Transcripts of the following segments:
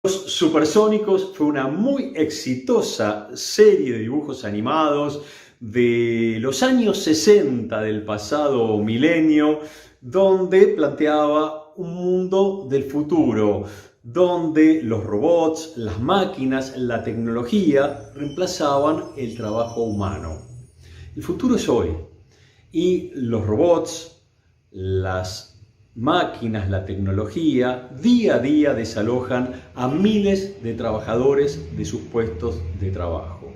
Los Supersónicos fue una muy exitosa serie de dibujos animados de los años 60 del pasado milenio, donde planteaba un mundo del futuro, donde los robots, las máquinas, la tecnología reemplazaban el trabajo humano. El futuro es hoy y los robots, las máquinas, la tecnología, día a día desalojan a miles de trabajadores de sus puestos de trabajo.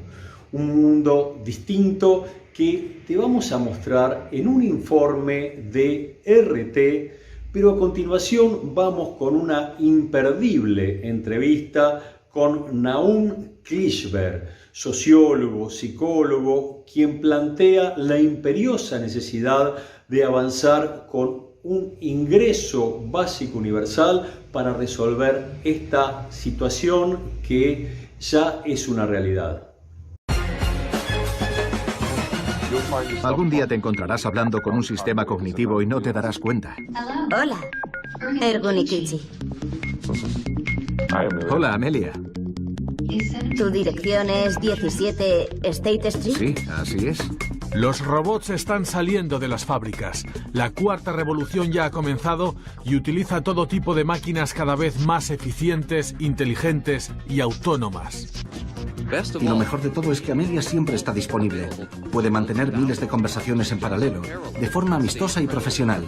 Un mundo distinto que te vamos a mostrar en un informe de RT, pero a continuación vamos con una imperdible entrevista con Nahum Klichberg, sociólogo, psicólogo, quien plantea la imperiosa necesidad de avanzar con un ingreso básico universal para resolver esta situación que ya es una realidad. Algún día te encontrarás hablando con un sistema cognitivo y no te darás cuenta. Hola, Ergunikichi. Hola, Amelia. ¿Tu dirección es 17 State Street? Sí, así es. Los robots están saliendo de las fábricas. La cuarta revolución ya ha comenzado y utiliza todo tipo de máquinas cada vez más eficientes, inteligentes y autónomas. Y lo mejor de todo es que Amelia siempre está disponible. Puede mantener miles de conversaciones en paralelo, de forma amistosa y profesional,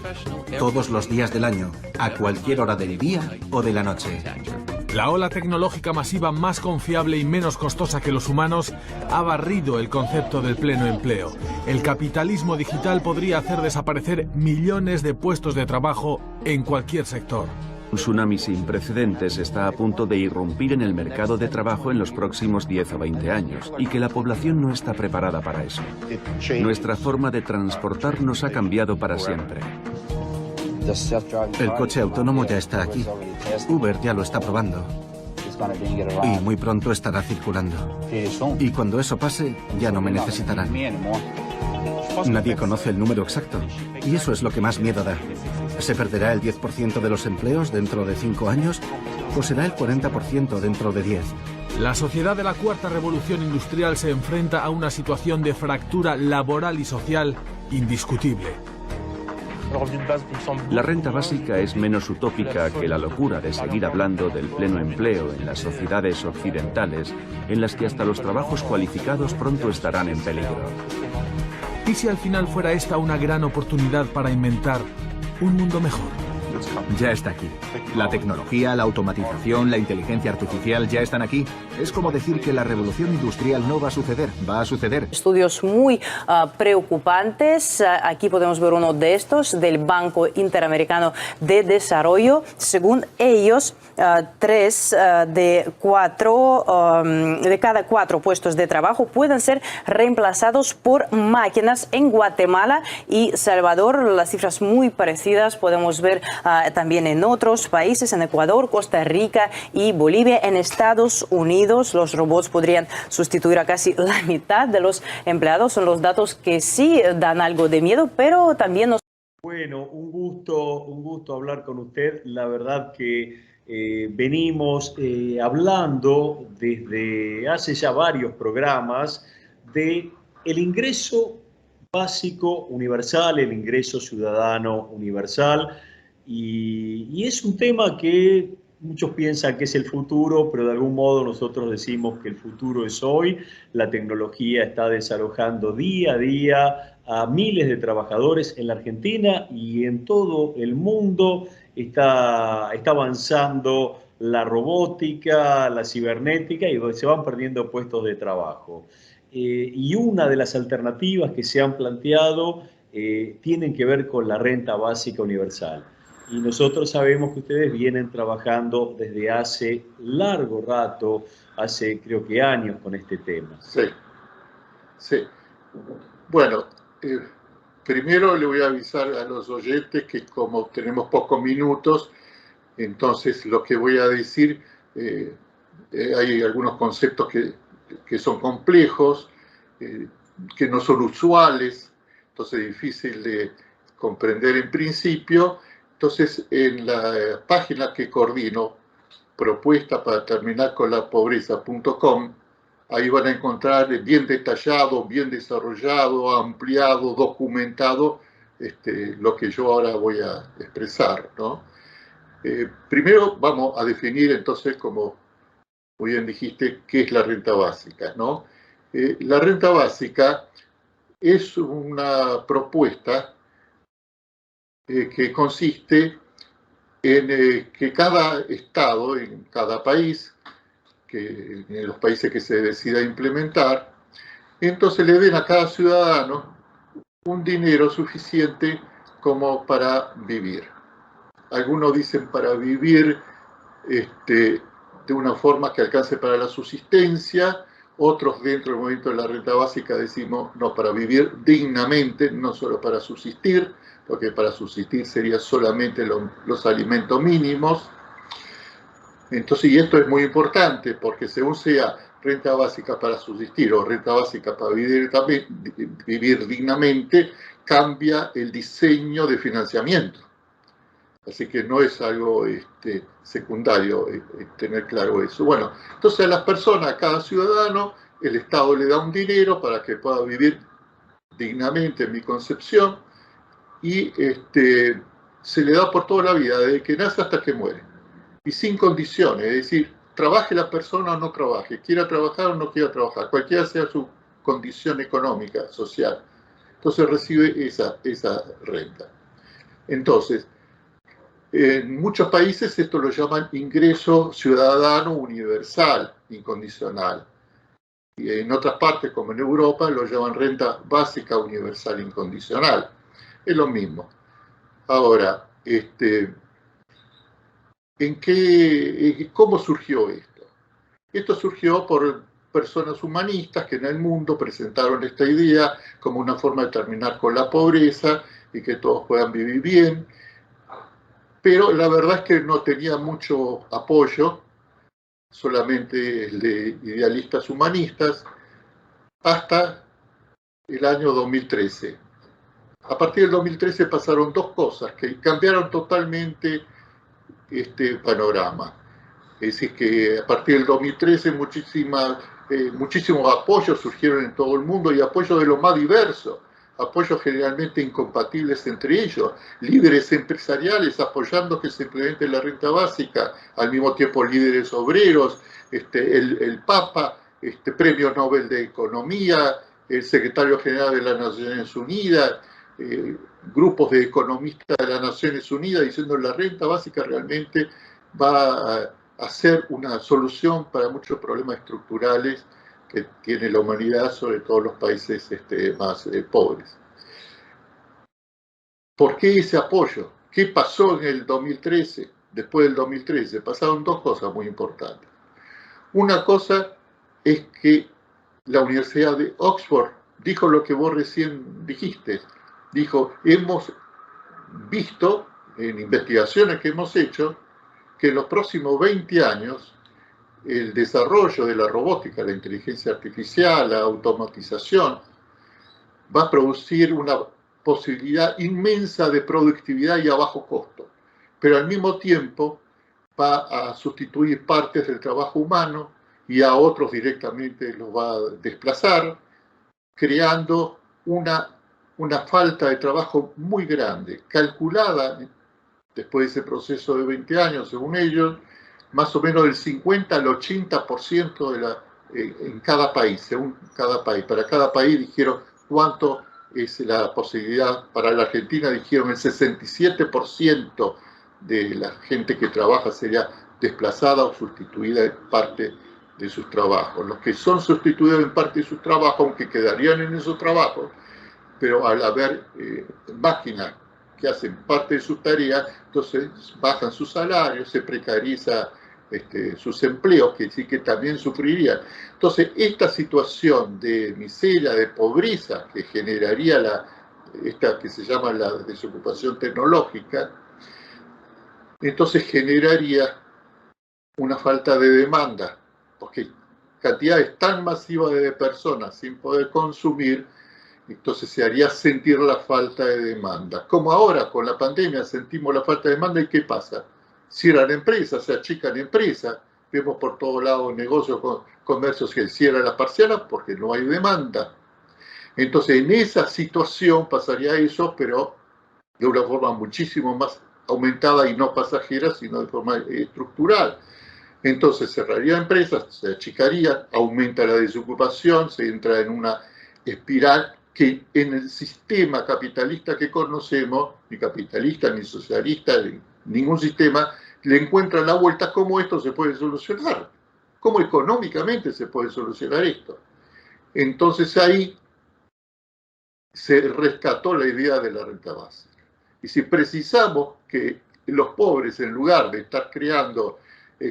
todos los días del año, a cualquier hora del día o de la noche. La ola tecnológica masiva más confiable y menos costosa que los humanos ha barrido el concepto del pleno empleo. El capitalismo digital podría hacer desaparecer millones de puestos de trabajo en cualquier sector. Un tsunami sin precedentes está a punto de irrumpir en el mercado de trabajo en los próximos 10 o 20 años, y que la población no está preparada para eso. Nuestra forma de transportarnos ha cambiado para siempre. El coche autónomo ya está aquí. Uber ya lo está probando. Y muy pronto estará circulando. Y cuando eso pase, ya no me necesitarán. Nadie conoce el número exacto. Y eso es lo que más miedo da. ¿Se perderá el 10% de los empleos dentro de 5 años? ¿O será el 40% dentro de 10? La sociedad de la cuarta revolución industrial se enfrenta a una situación de fractura laboral y social indiscutible. La renta básica es menos utópica que la locura de seguir hablando del pleno empleo en las sociedades occidentales, en las que hasta los trabajos cualificados pronto estarán en peligro. ¿Y si al final fuera esta una gran oportunidad para inventar un mundo mejor? Ya está aquí. La tecnología, la automatización, la inteligencia artificial ya están aquí. Es como decir que la revolución industrial no va a suceder, va a suceder. Estudios muy preocupantes. Aquí podemos ver uno de estos del Banco Interamericano de Desarrollo. Según ellos, 3 de cada 4 puestos de trabajo pueden ser reemplazados por máquinas en Guatemala y Salvador. Las cifras muy parecidas podemos ver también en otros países, en Ecuador, Costa Rica y Bolivia. En Estados Unidos, los robots podrían sustituir a casi la mitad de los empleados. Son los datos que sí dan algo de miedo, pero también nos... Bueno, un gusto hablar con usted. La verdad que venimos hablando desde hace ya varios programas de el ingreso básico universal, el ingreso ciudadano universal. Y es un tema que muchos piensan que es el futuro, pero de algún modo nosotros decimos que el futuro es hoy. La tecnología está desalojando día a día a miles de trabajadores en la Argentina y en todo el mundo. Está avanzando la robótica, la cibernética y se van perdiendo puestos de trabajo. Y una de las alternativas que se han planteado tienen que ver con la renta básica universal. Y nosotros sabemos que ustedes vienen trabajando desde hace largo rato, hace creo que años con este tema. Sí, sí. Bueno, primero le voy a avisar a los oyentes que como tenemos pocos minutos, entonces lo que voy a decir, hay algunos conceptos que son complejos, que no son usuales, entonces es difícil de comprender en principio. Entonces, en la página que coordino, propuesta para terminar con la pobreza.com. Ahí van a encontrar bien detallado, bien desarrollado, ampliado, documentado lo que yo ahora voy a expresar, ¿no? Primero vamos a definir entonces, como muy bien dijiste, qué es la renta básica, ¿no? La renta básica es una propuesta que consiste en que cada estado, en cada país, en los países que se decida implementar, entonces le den a cada ciudadano un dinero suficiente como para vivir. Algunos dicen para vivir de una forma que alcance para la subsistencia, otros dentro del movimiento de la renta básica decimos no, para vivir dignamente, no solo para subsistir, porque para subsistir sería solamente los alimentos mínimos. Entonces, y esto es muy importante, porque según sea renta básica para subsistir o renta básica para vivir dignamente, cambia el diseño de financiamiento. Así que no es algo secundario tener claro eso. Bueno, entonces a las personas, a cada ciudadano, el Estado le da un dinero para que pueda vivir dignamente, en mi concepción, y se le da por toda la vida, desde que nace hasta que muere. Y sin condiciones, es decir, trabaje la persona o no trabaje, quiera trabajar o no quiera trabajar, cualquiera sea su condición económica, social. Entonces recibe esa renta. Entonces, en muchos países esto lo llaman ingreso ciudadano universal, incondicional. Y en otras partes, como en Europa, lo llaman renta básica universal incondicional. Es lo mismo. Ahora, ¿cómo surgió esto? Esto surgió por personas humanistas que en el mundo presentaron esta idea como una forma de terminar con la pobreza y que todos puedan vivir bien, pero la verdad es que no tenía mucho apoyo, solamente el de idealistas humanistas, hasta el año 2013. A partir del 2013 pasaron dos cosas que cambiaron totalmente este panorama. Es decir, que a partir del 2013 muchísimos apoyos surgieron en todo el mundo, y apoyos de lo más diverso, apoyos generalmente incompatibles entre ellos, líderes empresariales apoyando que se implemente la renta básica, al mismo tiempo líderes obreros, el Papa, Premio Nobel de Economía, el Secretario General de las Naciones Unidas, grupos de economistas de las Naciones Unidas diciendo que la renta básica realmente va a ser una solución para muchos problemas estructurales que tiene la humanidad, sobre todo los países más pobres. ¿Por qué ese apoyo? ¿Qué pasó en el 2013? Después del 2013 pasaron dos cosas muy importantes. Una cosa es que la Universidad de Oxford dijo lo que vos recién dijiste. Dijo, hemos visto en investigaciones que hemos hecho que en los próximos 20 años el desarrollo de la robótica, la inteligencia artificial, la automatización, va a producir una posibilidad inmensa de productividad y a bajo costo, pero al mismo tiempo va a sustituir partes del trabajo humano y a otros directamente los va a desplazar, creando una falta de trabajo muy grande, calculada después de ese proceso de 20 años, según ellos, más o menos del 50 al 80% en cada país, según cada país. Para cada país dijeron cuánto es la posibilidad. Para la Argentina dijeron el 67% de la gente que trabaja sería desplazada o sustituida en parte de sus trabajos. Los que son sustituidos en parte de sus trabajos, aunque quedarían en esos trabajos, pero al haber máquinas que hacen parte de sus tareas, entonces bajan sus salarios, se precariza sus empleos, que sí que también sufrirían. Entonces, esta situación de miseria, de pobreza que generaría esta que se llama la desocupación tecnológica, entonces generaría una falta de demanda, porque cantidades tan masivas de personas sin poder consumir, entonces se haría sentir la falta de demanda. Como ahora con la pandemia sentimos la falta de demanda, ¿y qué pasa? cierran empresas, se achican empresas. Vemos por todos lados negocios, comercios que cierran las parciales porque no hay demanda. Entonces, en esa situación pasaría eso, pero de una forma muchísimo más aumentada y no pasajera, sino de forma estructural. Entonces, cerraría empresas, se achicarían, aumenta la desocupación, se entra en una espiral que en el sistema capitalista que conocemos, ni capitalista, ni socialista, ningún sistema, le encuentran la vuelta cómo esto se puede solucionar, cómo económicamente se puede solucionar esto. Entonces ahí se rescató la idea de la renta básica. Y si precisamos que los pobres, en lugar de estar creando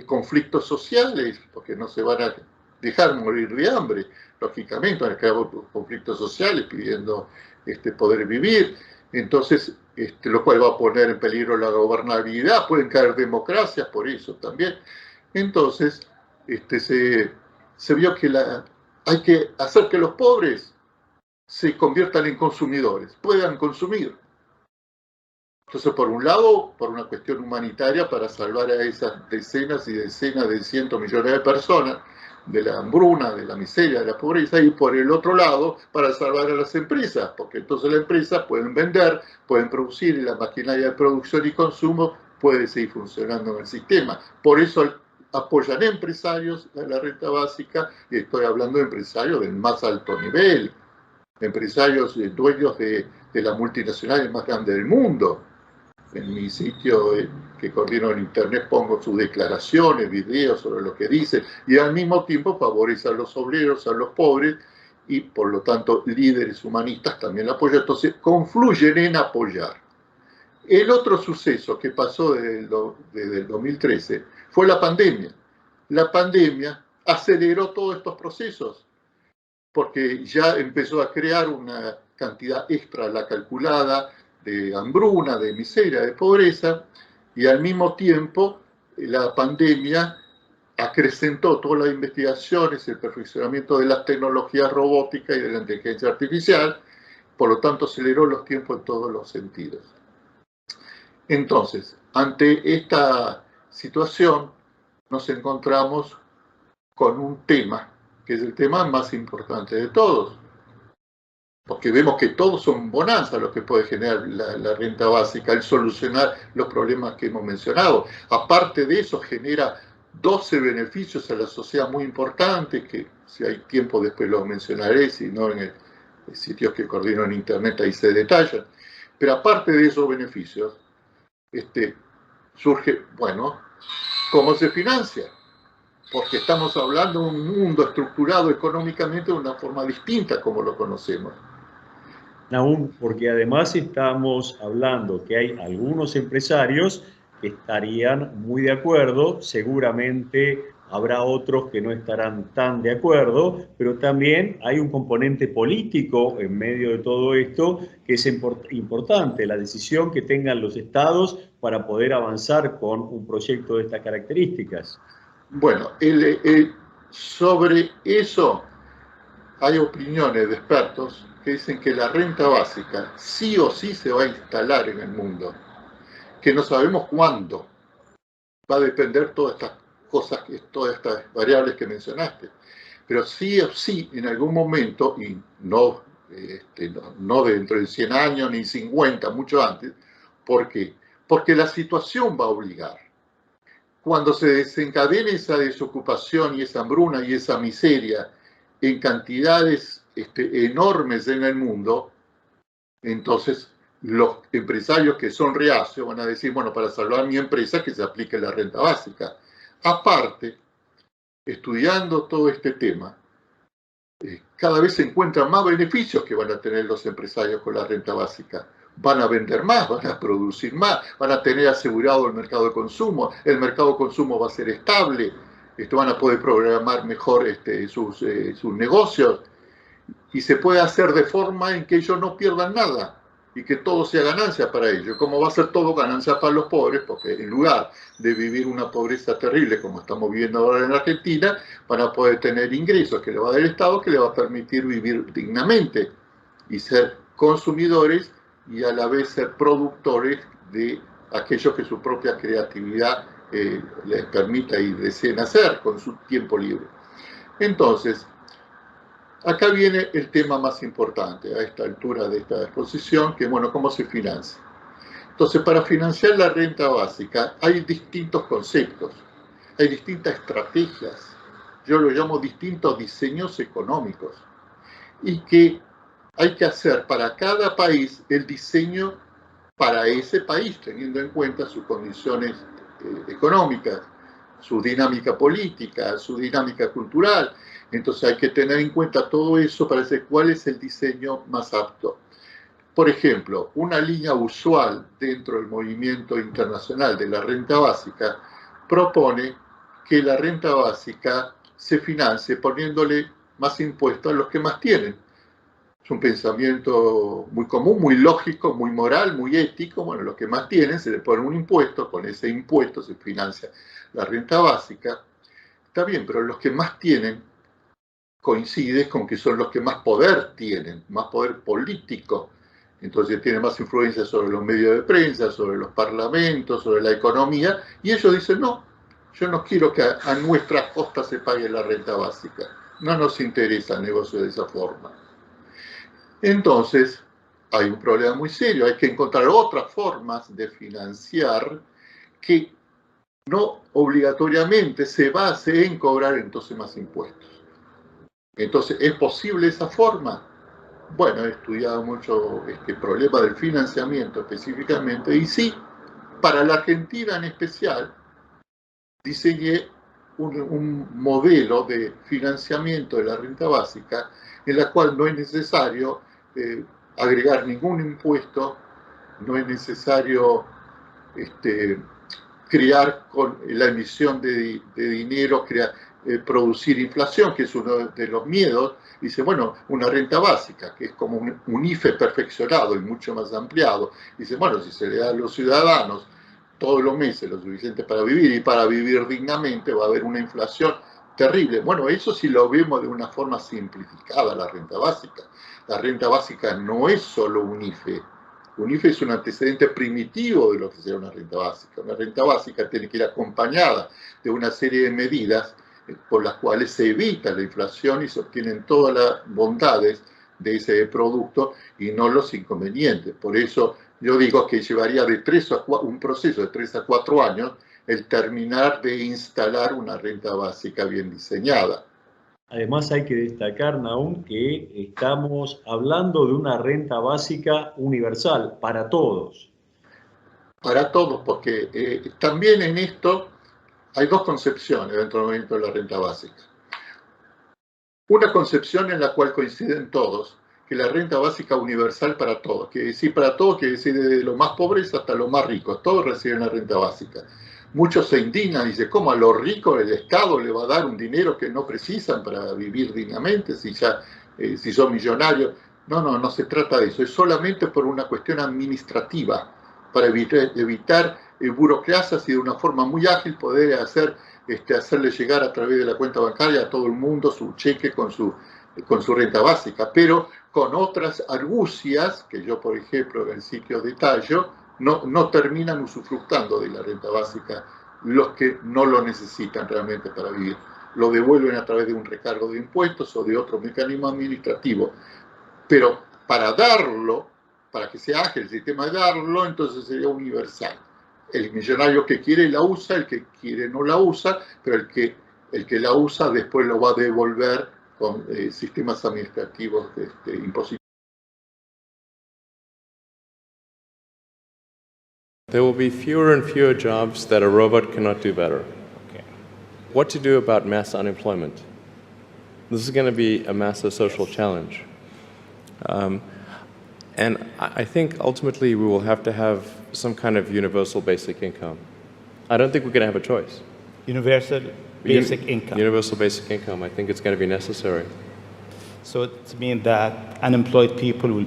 conflictos sociales, porque no se van a dejar morir de hambre, lógicamente van a crear conflictos sociales pidiendo poder vivir, entonces lo cual va a poner en peligro la gobernabilidad, pueden caer democracias por eso también. Entonces se vio que hay que hacer que los pobres se conviertan en consumidores, puedan consumir. Entonces, por un lado, por una cuestión humanitaria, para salvar a esas decenas y decenas de cientos millones de personas de la hambruna, de la miseria, de la pobreza, y por el otro lado, para salvar a las empresas, porque entonces las empresas pueden vender, pueden producir, y la maquinaria de producción y consumo puede seguir funcionando en el sistema. Por eso apoyan empresarios a la renta básica, y estoy hablando de empresarios del más alto nivel, empresarios dueños de las multinacionales más grandes del mundo. En mi sitio que coordino en internet pongo sus declaraciones, videos sobre lo que dicen, y al mismo tiempo favorece a los obreros, a los pobres, y por lo tanto líderes humanistas también la apoyan. Entonces confluyen en apoyar. El otro suceso que pasó desde el 2013 fue la pandemia. La pandemia aceleró todos estos procesos, porque ya empezó a crear una cantidad extra a la calculada de hambruna, de miseria, de pobreza, y al mismo tiempo la pandemia acrecentó todas las investigaciones, el perfeccionamiento de las tecnologías robóticas y de la inteligencia artificial, por lo tanto aceleró los tiempos en todos los sentidos. Entonces, ante esta situación nos encontramos con un tema, que es el tema más importante de todos, porque vemos que todos son bonanzas los que puede generar la renta básica, el solucionar los problemas que hemos mencionado. Aparte de eso, genera 12 beneficios a la sociedad muy importantes, que si hay tiempo después los mencionaré, si no en el sitio que coordino en internet ahí se detallan. Pero aparte de esos beneficios, surge, bueno, ¿cómo se financia? Porque estamos hablando de un mundo estructurado económicamente de una forma distinta como lo conocemos. Aún porque además estamos hablando que hay algunos empresarios que estarían muy de acuerdo, seguramente habrá otros que no estarán tan de acuerdo, pero también hay un componente político en medio de todo esto que es importante, la decisión que tengan los estados para poder avanzar con un proyecto de estas características. Bueno, sobre eso hay opiniones de expertos que dicen que la renta básica sí o sí se va a instalar en el mundo, que no sabemos cuándo. Va a depender todas estas cosas, todas estas variables que mencionaste, pero sí o sí en algún momento, y no dentro de 100 años ni 50, mucho antes. ¿Por qué? Porque la situación va a obligar. Cuando se desencadene esa desocupación y esa hambruna y esa miseria en cantidades enormes en el mundo, entonces los empresarios que son reacios van a decir, bueno, para salvar mi empresa que se aplique la renta básica. Aparte, estudiando todo este tema, cada vez se encuentran más beneficios que van a tener los empresarios con la renta básica. Van a vender más, van a producir más, van a tener asegurado el mercado de consumo va a ser estable, van a poder programar mejor sus negocios, y se puede hacer de forma en que ellos no pierdan nada y que todo sea ganancia para ellos. Como va a ser todo ganancia para los pobres, porque en lugar de vivir una pobreza terrible como estamos viviendo ahora en Argentina, van a poder tener ingresos que le va a dar el Estado, que le va a permitir vivir dignamente y ser consumidores y a la vez ser productores de aquello que su propia creatividad les permita y deseen hacer con su tiempo libre. Entonces, acá viene el tema más importante a esta altura de esta exposición, que es, bueno, ¿cómo se financia? Entonces, para financiar la renta básica hay distintos conceptos, hay distintas estrategias, yo lo llamo distintos diseños económicos, y que hay que hacer para cada país el diseño para ese país, teniendo en cuenta sus condiciones económicas, su dinámica política, su dinámica cultural. Entonces hay que tener en cuenta todo eso para saber cuál es el diseño más apto. Por ejemplo, una línea usual dentro del movimiento internacional de la renta básica propone que la renta básica se financie poniéndole más impuestos a los que más tienen. Es un pensamiento muy común, muy lógico, muy moral, muy ético. Bueno, los que más tienen se les pone un impuesto, con ese impuesto se financia la renta básica. Está bien, pero los que más tienen coincide con que son los que más poder tienen, más poder político. Entonces tienen más influencia sobre los medios de prensa, sobre los parlamentos, sobre la economía, y ellos dicen, no, yo no quiero que a nuestras costas se pague la renta básica. No nos interesa el negocio de esa forma. Entonces, hay un problema muy serio. Hay que encontrar otras formas de financiar que no obligatoriamente se base en cobrar entonces más impuestos. Entonces, ¿es posible esa forma? Bueno, he estudiado mucho este problema del financiamiento específicamente, y sí, para la Argentina en especial, diseñé un modelo de financiamiento de la renta básica en la cual no es necesario agregar ningún impuesto, no es necesario crear con la emisión de dinero, producir inflación, que es uno de los miedos. Dice, bueno, una renta básica, que es como un IFE perfeccionado y mucho más ampliado. Dice, bueno, si se le da a los ciudadanos todos los meses lo suficiente para vivir y para vivir dignamente, va a haber una inflación terrible. Bueno, eso sí lo vemos de una forma simplificada, la renta básica. La renta básica no es solo un IFE. Un IFE es un antecedente primitivo de lo que será una renta básica. Una renta básica tiene que ir acompañada de una serie de medidas por las cuales se evita la inflación y se obtienen todas las bondades de ese producto y no los inconvenientes. Por eso yo digo que llevaría un proceso de 3 a 4 años el terminar de instalar una renta básica bien diseñada. Además hay que destacar, Nahum, que estamos hablando de una renta básica universal para todos. Para todos, porque también en esto hay dos concepciones dentro del movimiento de la renta básica. Una concepción en la cual coinciden todos, que la renta básica universal para todos, que decir para todos, que decir desde los más pobres hasta los más ricos, todos reciben la renta básica. Muchos se indignan y dicen, ¿cómo a los ricos el Estado le va a dar un dinero que no precisan para vivir dignamente si son millonarios? No se trata de eso, es solamente por una cuestión administrativa, para evitar burocracias y de una forma muy ágil poder hacerle llegar a través de la cuenta bancaria a todo el mundo su cheque con su renta básica, pero con otras argucias que yo, por ejemplo, en el sitio detallo, no terminan usufructando de la renta básica los que no lo necesitan realmente para vivir. Lo devuelven a través de un recargo de impuestos o de otro mecanismo administrativo. Pero para darlo, para que sea ágil el sistema de darlo, entonces sería universal. El millonario que quiere la usa, el que quiere no la usa, pero el que la usa después lo va a devolver con sistemas administrativos impositivos. There will be fewer and fewer jobs that a robot cannot do better. Okay. What to do about mass unemployment? This is going to be a massive social challenge. And I think ultimately we will have to have some kind of universal basic income. I don't think we're going to have a choice. Universal basic income. Universal basic income. I think it's going to be necessary. So it means that unemployed people will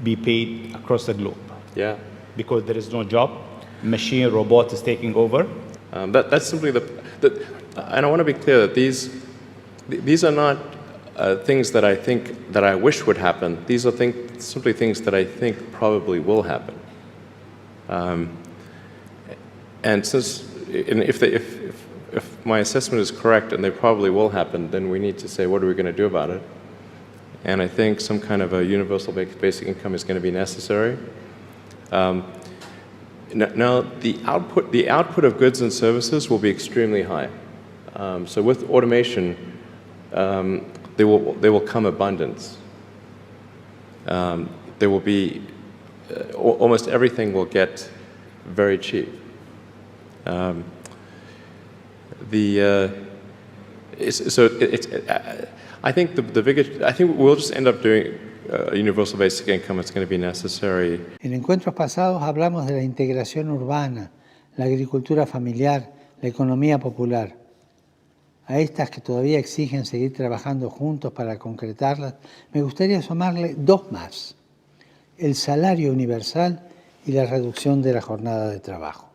be paid across the globe. Yeah. Because there is no job, machine, robot is taking over. That's simply and I want to be clear that these are not things that I wish would happen. These are simply things that I think probably will happen. And since, and if my assessment is correct, and they probably will happen, then we need to say, what are we going to do about it? And I think some kind of a universal basic income is going to be necessary. Now, the output of goods and services will be extremely high. So with automation, there will come abundance. There will be almost everything will get very cheap. I think I think we'll just end up doing a universal basic income. It's going to be necessary. En encuentros pasados hablamos de la integración urbana, la agricultura familiar, la economía popular. A estas que todavía exigen seguir trabajando juntos para concretarlas, me gustaría sumarle dos más: el salario universal y la reducción de la jornada de trabajo.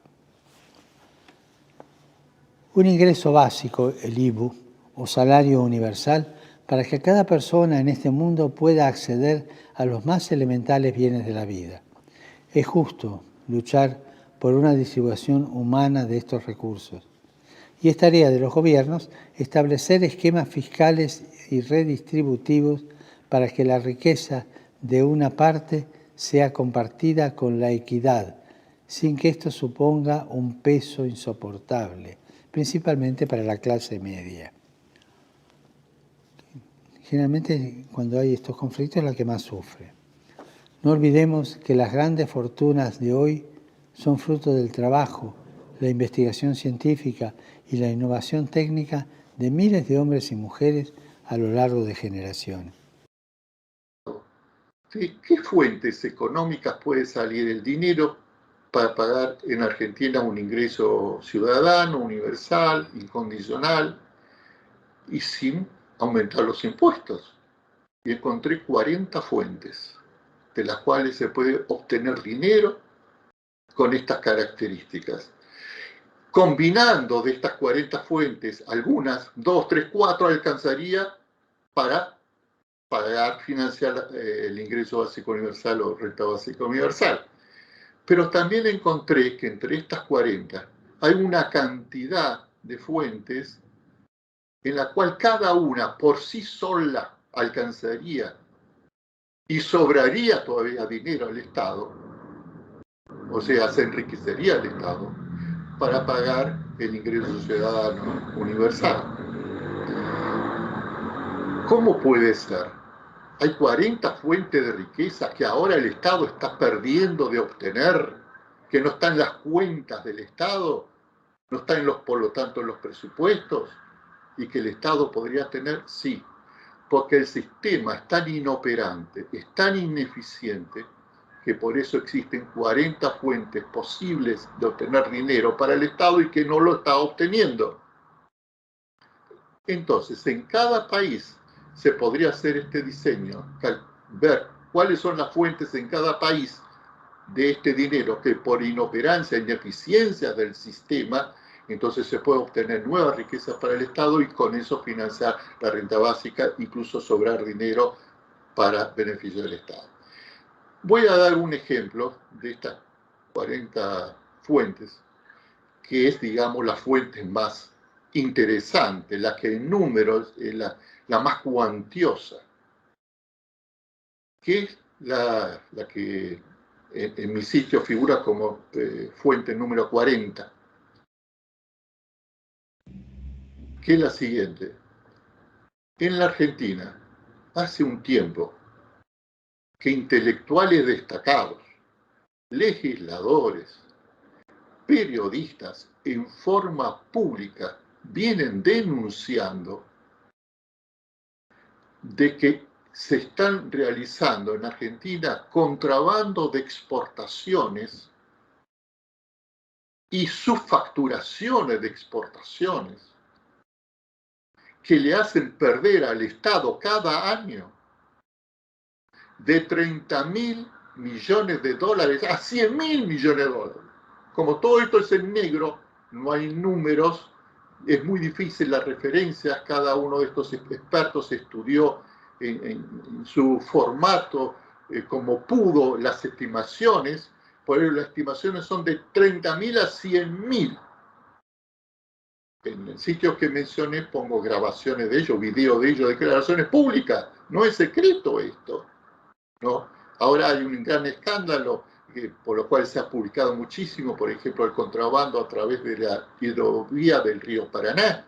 Un ingreso básico, el IBU, o salario universal, para que cada persona en este mundo pueda acceder a los más elementales bienes de la vida. Es justo luchar por una distribución humana de estos recursos. Y es tarea de los gobiernos establecer esquemas fiscales y redistributivos para que la riqueza de una parte sea compartida con la equidad, sin que esto suponga un peso insoportable, principalmente para la clase media. Generalmente, cuando hay estos conflictos, es la que más sufre. No olvidemos que las grandes fortunas de hoy son fruto del trabajo, la investigación científica y la innovación técnica de miles de hombres y mujeres a lo largo de generaciones. ¿De qué fuentes económicas puede salir el dinero para pagar en Argentina un ingreso ciudadano, universal, incondicional y sin aumentar los impuestos? Y encontré 40 fuentes de las cuales se puede obtener dinero con estas características. Combinando de estas 40 fuentes, algunas, 2, 3, 4, alcanzaría para pagar, financiar el ingreso básico universal o renta básica universal. Pero también encontré que entre estas 40 hay una cantidad de fuentes en la cual cada una por sí sola alcanzaría y sobraría todavía dinero al Estado, o sea, se enriquecería el Estado para pagar el ingreso ciudadano universal. ¿Cómo puede ser? Hay 40 fuentes de riqueza que ahora el Estado está perdiendo de obtener, que no están en las cuentas del Estado, no están por lo tanto en los presupuestos, y que el Estado podría tener, sí, porque el sistema es tan inoperante, es tan ineficiente, que por eso existen 40 fuentes posibles de obtener dinero para el Estado y que no lo está obteniendo. Entonces, en cada país se podría hacer este diseño, ver cuáles son las fuentes en cada país de este dinero que por inoperancia e ineficiencia del sistema, entonces se puede obtener nuevas riquezas para el Estado y con eso financiar la renta básica, incluso sobrar dinero para beneficio del Estado. Voy a dar un ejemplo de estas 40 fuentes, que es, digamos, la fuente más interesante, la que en números es la más cuantiosa, que es la que en mi sitio figura como fuente número 40, que es la siguiente. En la Argentina, hace un tiempo, que intelectuales destacados, legisladores, periodistas en forma pública vienen denunciando de que se están realizando en Argentina contrabando de exportaciones y subfacturaciones de exportaciones que le hacen perder al Estado cada año de 30.000 millones de dólares a 100.000 millones de dólares. Como todo esto es en negro, no hay números, es muy difícil las referencias, cada uno de estos expertos estudió en su formato como pudo las estimaciones, Por eso las estimaciones son de 30.000 a 100.000. En el sitio que mencioné pongo grabaciones de ellos, videos de ellos, declaraciones públicas. No es secreto esto, ¿no? Ahora hay un gran escándalo por lo cual se ha publicado muchísimo, por ejemplo, el contrabando a través de la hidrovía del río Paraná,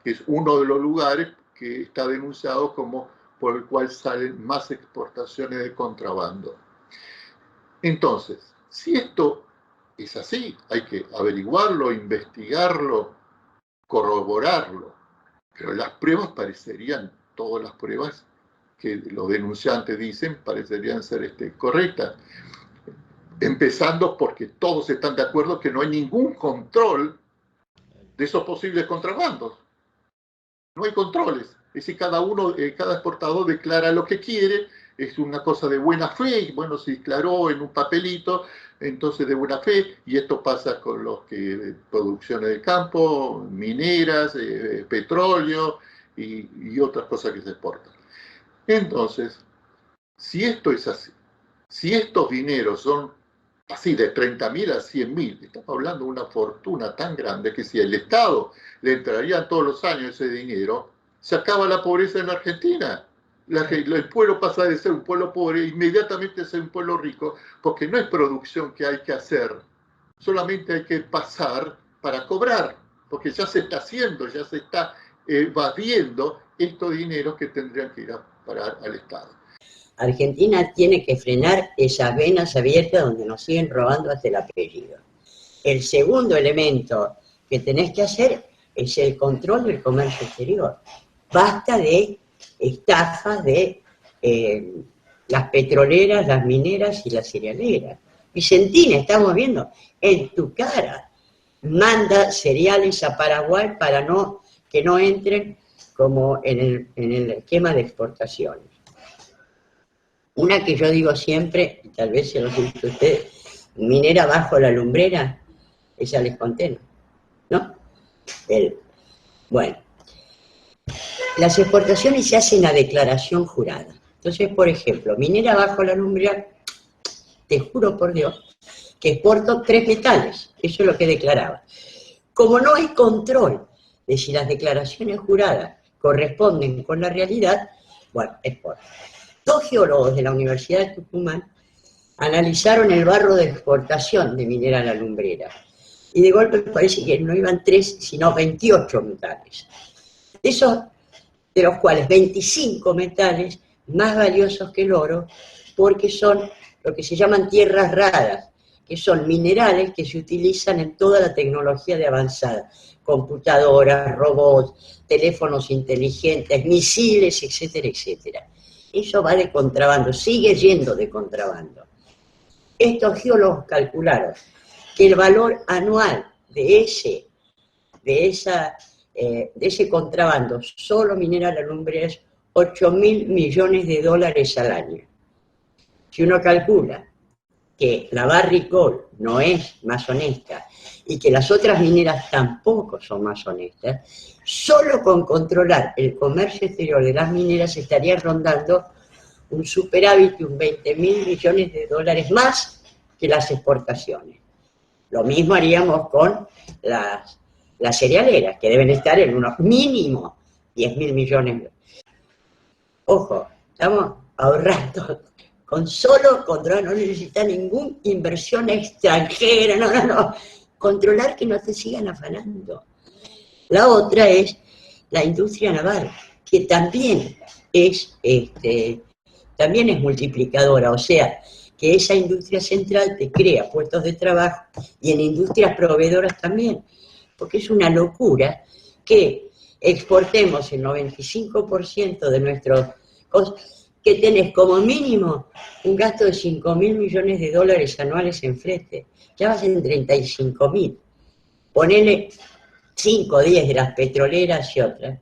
que es uno de los lugares que está denunciado como por el cual salen más exportaciones de contrabando. Entonces, si esto es así, hay que averiguarlo, investigarlo, corroborarlo, pero las pruebas parecerían, todas las pruebas que los denunciantes dicen, parecerían ser correctas. Empezando porque todos están de acuerdo que no hay ningún control de esos posibles contrabandos. No hay controles. Es decir, cada exportador declara lo que quiere, es una cosa de buena fe, bueno, se declaró en un papelito, entonces de buena fe, y esto pasa con los que producciones de campo, mineras, petróleo y otras cosas que se exportan. Entonces, si esto es así, si estos dineros son así de 30.000 a 100.000, estamos hablando de una fortuna tan grande que si el Estado le entraría todos los años ese dinero, se acaba la pobreza en la Argentina. El pueblo pasa de ser un pueblo pobre inmediatamente a ser un pueblo rico, porque no es producción que hay que hacer, solamente hay que pasar para cobrar, porque ya se está haciendo, ya se está evadiendo estos dineros que tendrían que ir a parar al Estado. Argentina tiene que frenar esas venas abiertas donde nos siguen robando hasta el apellido. El segundo elemento que tenés que hacer es el control del comercio exterior. Basta de estafas de las petroleras, las mineras y las cerealeras. Vicentina, estamos viendo en tu cara, manda cereales a Paraguay para que no entren como en el esquema de exportaciones. Una que yo digo siempre, y tal vez se lo he visto a ustedes, minera bajo la lumbrera, esa les conté, ¿no? Bueno, las exportaciones se hacen a declaración jurada. Entonces, por ejemplo, minera bajo la lumbrera, te juro por Dios, que exporto 3 metales, eso es lo que declaraba. Como no hay control de si las declaraciones juradas corresponden con la realidad, bueno, exporto. 2 geólogos de la Universidad de Tucumán analizaron el barro de exportación de Minera La Lumbrera y de golpe parece que no iban 3, sino 28 metales. De los cuales 25 metales más valiosos que el oro porque son lo que se llaman tierras raras, que son minerales que se utilizan en toda la tecnología de avanzada, computadoras, robots, teléfonos inteligentes, misiles, etcétera, etcétera. Eso va de contrabando, sigue yendo de contrabando. Estos geólogos calcularon que el valor anual de ese contrabando, solo Minera La Lumbrera, es 8.000 millones de dólares al año. Si uno calcula que la Barrick-Gold no es más honesta y que las otras mineras tampoco son más honestas, solo con controlar el comercio exterior de las mineras estaría rondando un superávit de un 20.000 millones de dólares más que las exportaciones. Lo mismo haríamos con las cerealeras, que deben estar en unos mínimo 10.000 millones. Ojo, estamos ahorrando. Con solo controlar, no necesita ninguna inversión extranjera, no. Controlar que no te sigan afanando. La otra es la industria naval, que también es multiplicadora, o sea, que esa industria central te crea puestos de trabajo y en industrias proveedoras también, porque es una locura que exportemos el 95% de nuestros costos, que tenés como mínimo un gasto de 5.000 millones de dólares anuales en flete, ya vas en 35.000. Ponele 5 o 10 de las petroleras y otras,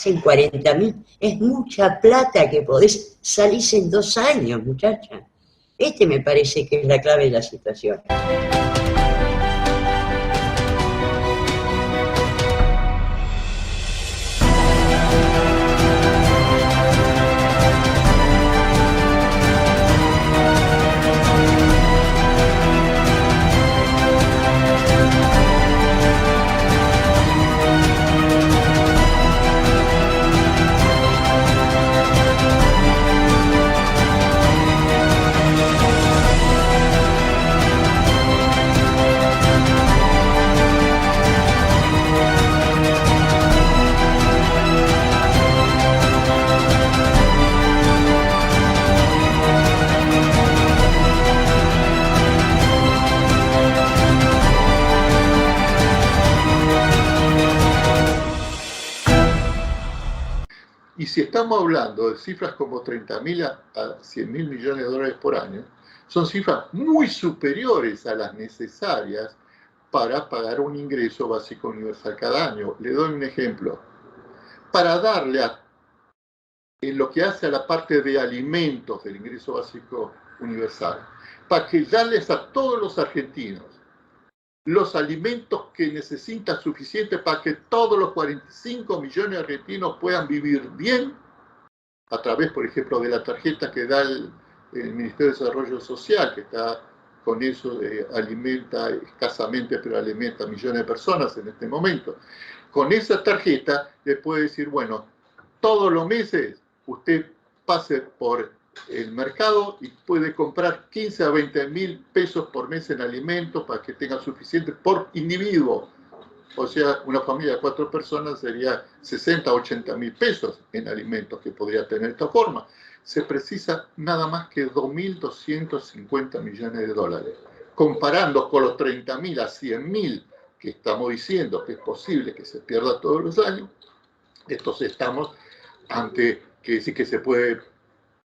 en 40.000. Es mucha plata que podés salirse en 2 años, muchacha. Me parece que es la clave de la situación. Y si estamos hablando de cifras como 30.000 a 100.000 millones de dólares por año, son cifras muy superiores a las necesarias para pagar un ingreso básico universal cada año. Le doy un ejemplo. Para darle en lo que hace a la parte de alimentos del ingreso básico universal, para que darles a todos los argentinos los alimentos que necesitan suficientes para que todos los 45 millones de argentinos puedan vivir bien, a través, por ejemplo, de la tarjeta que da el Ministerio de Desarrollo Social, que está con eso, alimenta escasamente, pero alimenta a millones de personas en este momento. Con esa tarjeta le puede decir, bueno, todos los meses usted pase por el mercado y puede comprar 15 a 20 mil pesos por mes en alimentos para que tenga suficiente por individuo. O sea, una familia de 4 personas sería 60 a 80 mil pesos en alimentos que podría tener de esta forma. Se precisa nada más que 2.250 millones de dólares. Comparando con los 30.000 a 100.000 que estamos diciendo que es posible que se pierda todos los años, entonces estamos ante que sí que se puede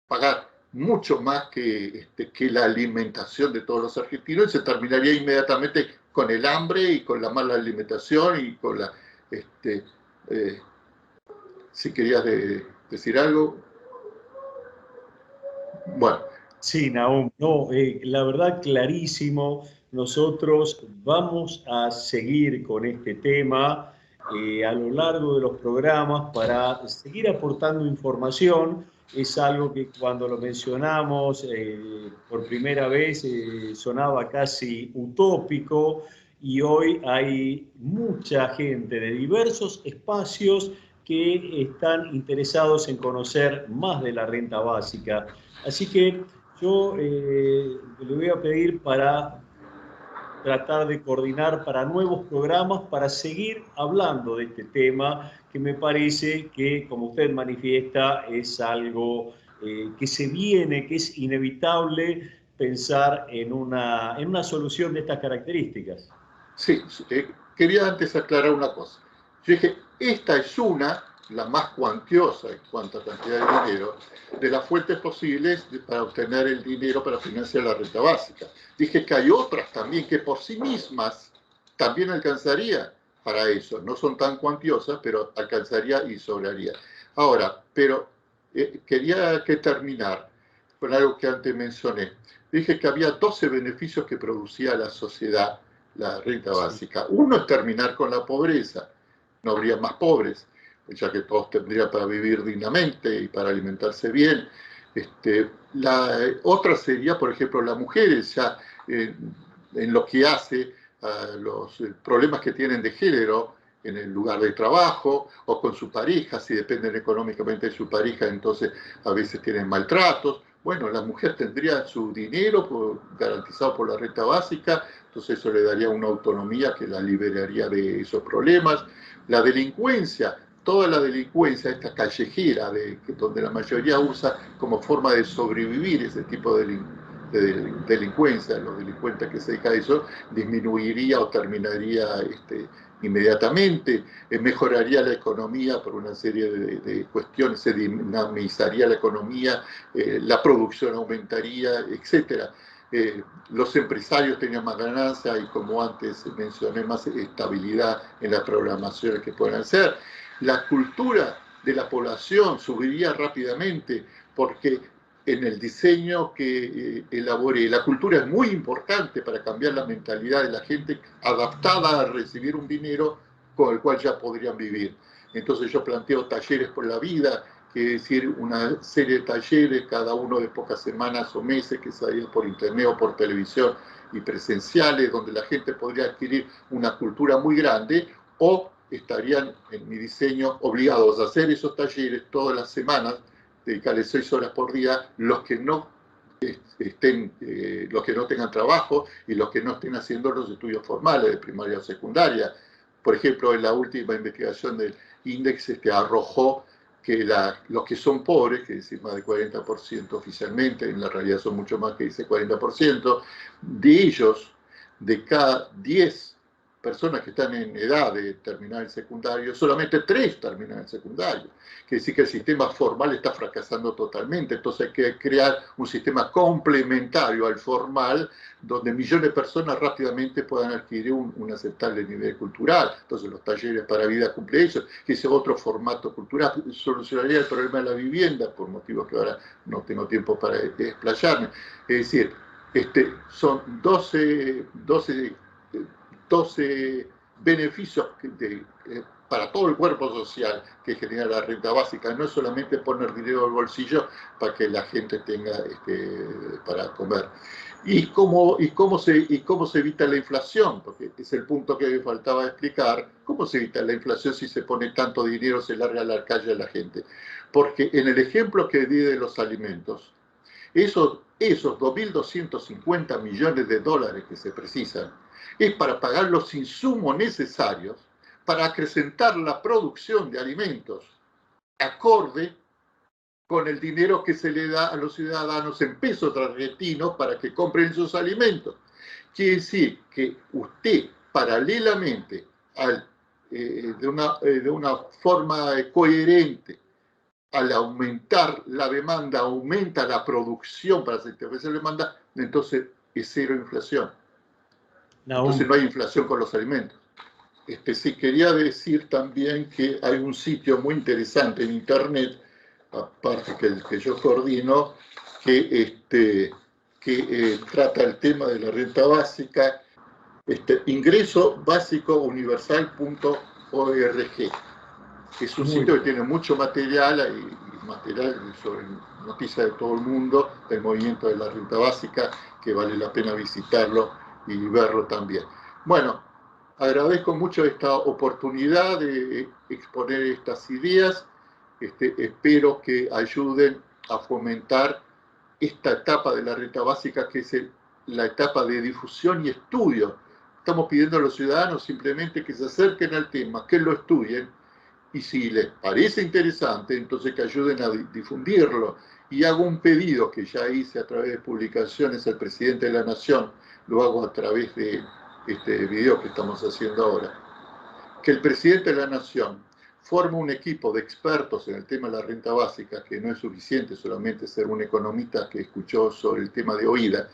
pagar mucho más que la alimentación de todos los argentinos, y se terminaría inmediatamente con el hambre y con la mala alimentación y con la... si querías decir algo. Bueno. Sí, Nahum, no, la verdad clarísimo. Nosotros vamos a seguir con este tema a lo largo de los programas para seguir aportando información. Es algo que cuando lo mencionamos por primera vez sonaba casi utópico, y hoy hay mucha gente de diversos espacios que están interesados en conocer más de la renta básica. Así que yo le voy a pedir para tratar de coordinar para nuevos programas, para seguir hablando de este tema, que me parece que, como usted manifiesta, es algo que se viene, que es inevitable pensar en una solución de estas características. Sí, quería antes aclarar una cosa. Yo dije, esta es la más cuantiosa en cuanto a cantidad de dinero, de las fuentes posibles para obtener el dinero para financiar la renta básica. Dije que hay otras también que por sí mismas también alcanzaría para eso. No son tan cuantiosas, pero alcanzaría y sobraría. Ahora, pero quería terminar con algo que antes mencioné. Dije que había 12 beneficios que producía a la sociedad la renta básica. Uno es terminar con la pobreza. No habría más pobres, ya que todos tendrían para vivir dignamente y para alimentarse bien. La otra sería, por ejemplo, las mujeres, ya en lo que hace a los problemas que tienen de género en el lugar de trabajo o con su pareja, si dependen económicamente de su pareja, entonces a veces tienen maltratos. Bueno, la mujer tendría su dinero garantizado por la renta básica, entonces eso le daría una autonomía que la liberaría de esos problemas. La delincuencia, toda la delincuencia, esta callejera, donde la mayoría usa como forma de sobrevivir ese tipo de delincuencia, los delincuentes que se dedican a eso, disminuiría o terminaría inmediatamente, mejoraría la economía por una serie de cuestiones, se dinamizaría la economía, la producción aumentaría, etc. Los empresarios tenían más ganancia y, como antes mencioné, más estabilidad en las programaciones que puedan hacer. La cultura de la población subiría rápidamente porque en el diseño que elaboré, la cultura es muy importante para cambiar la mentalidad de la gente adaptada a recibir un dinero con el cual ya podrían vivir. Entonces yo planteo talleres por la vida, que es decir, una serie de talleres, cada uno de pocas semanas o meses, que salían por internet o por televisión y presenciales, donde la gente podría adquirir una cultura muy grande, o estarían en mi diseño obligados a hacer esos talleres todas las semanas, dedicarles 6 horas por día, los que no tengan trabajo y los que no estén haciendo los estudios formales de primaria o secundaria. Por ejemplo, en la última investigación del INDEX arrojó que los que son pobres, que es más del 40% oficialmente, en la realidad son mucho más que ese 40%, de ellos, de cada 10 personas que están en edad de terminar el secundario, solamente 3 terminan el secundario. Quiere decir que el sistema formal está fracasando totalmente. Entonces hay que crear un sistema complementario al formal, donde millones de personas rápidamente puedan adquirir un aceptable nivel cultural. Entonces los talleres para vida cumpleaños, que es otro formato cultural, solucionaría el problema de la vivienda, por motivos que ahora no tengo tiempo para explayarme. Es decir, son 12 beneficios para todo el cuerpo social que genera la renta básica. No es solamente poner dinero al bolsillo para que la gente tenga para comer. ¿Y cómo se evita la inflación? Porque es el punto que me faltaba explicar. ¿Cómo se evita la inflación si se pone tanto dinero, se larga a la calle a la gente? Porque en el ejemplo que di de los alimentos, esos 2.250 millones de dólares que se precisan es para pagar los insumos necesarios para acrecentar la producción de alimentos acorde con el dinero que se le da a los ciudadanos en pesos argentinos para que compren esos alimentos. Quiere decir que usted, paralelamente, de una forma coherente, al aumentar la demanda, aumenta la producción para satisfacer la demanda, entonces es cero inflación. Entonces no hay inflación con los alimentos. Sí, quería decir también que hay un sitio muy interesante en internet, aparte que yo coordino, que trata el tema de la renta básica, ingresobásicouniversal.org. Es un sitio que tiene mucho material, hay material sobre noticias de todo el mundo, del movimiento de la renta básica, que vale la pena visitarlo y verlo también. Bueno, agradezco mucho esta oportunidad de exponer estas ideas. Espero que ayuden a fomentar esta etapa de la renta básica, que es la etapa de difusión y estudio. Estamos pidiendo a los ciudadanos simplemente que se acerquen al tema, que lo estudien, y si les parece interesante, entonces que ayuden a difundirlo. Y hago un pedido que ya hice a través de publicaciones al presidente de la Nación, lo hago a través de este video que estamos haciendo ahora, que el presidente de la Nación forme un equipo de expertos en el tema de la renta básica, que no es suficiente solamente ser un economista que escuchó sobre el tema de oída,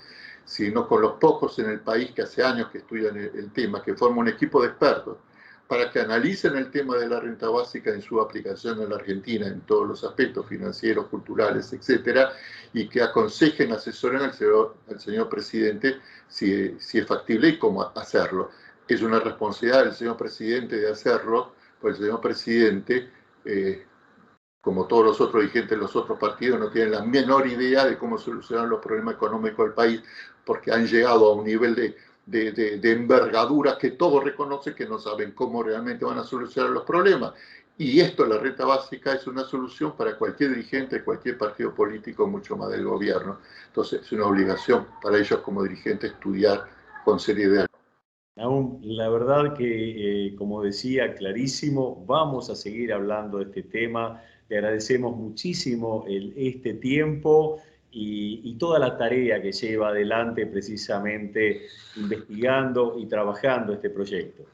sino con los pocos en el país que hace años que estudian el tema, que forme un equipo de expertos para que analicen el tema de la renta básica en su aplicación en la Argentina, en todos los aspectos financieros, culturales, etcétera, y que aconsejen, asesoren al señor presidente si es factible y cómo hacerlo. Es una responsabilidad del señor presidente de hacerlo, pues el señor presidente, como todos los otros dirigentes de los otros partidos, no tienen la menor idea de cómo solucionar los problemas económicos del país, porque han llegado a un nivel de envergadura que todos reconocen que no saben cómo realmente van a solucionar los problemas. Y esto, la renta básica, es una solución para cualquier dirigente de cualquier partido político, mucho más del gobierno. Entonces es una obligación para ellos como dirigentes estudiar con seriedad. Nahum, la verdad que, como decía, clarísimo, vamos a seguir hablando de este tema. Le agradecemos muchísimo este tiempo y toda la tarea que lleva adelante precisamente investigando y trabajando este proyecto.